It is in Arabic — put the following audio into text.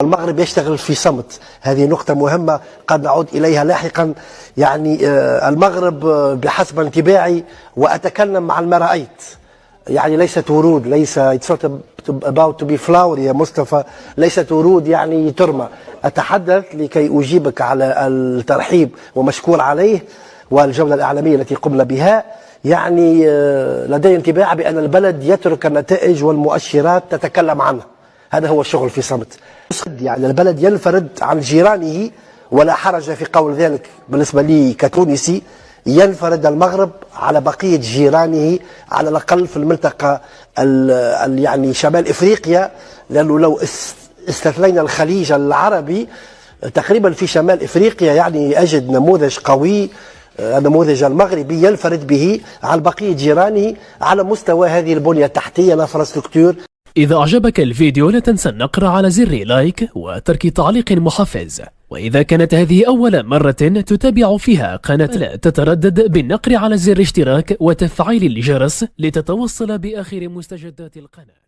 المغرب يشتغل في صمت. هذه نقطة مهمة قد نعود إليها لاحقا. يعني المغرب بحسب انطباعي، وأتكلم مع ما رأيت، يعني ليست ورود، ليس it's not about to be flower يا مصطفى، ليست ورود يعني ترمى. أتحدث لكي أجيبك على الترحيب ومشكور عليه والجولة الإعلامية التي قمنا بها. يعني لدي انطباع بأن البلد يترك النتائج والمؤشرات تتكلم عنه. هذا هو الشغل في صمت. يعني البلد ينفرد عن جيرانه، ولا حرج في قول ذلك بالنسبة لي كتونسي. ينفرد المغرب على بقية جيرانه على الأقل في المنطقة يعني شمال إفريقيا، لأنه لو استثنينا الخليج العربي تقريبا في شمال إفريقيا يعني أجد نموذج قوي، النموذج المغربي ينفرد به عن بقية جيرانه على مستوى هذه البنية التحتية الانفراستركتور. إذا أعجبك الفيديو لا تنسى النقر على زر لايك وترك تعليق محفز، وإذا كانت هذه أول مرة تتابع فيها قناة لا تتردد بالنقر على زر اشتراك وتفعيل الجرس لتتوصل بآخر مستجدات القناة.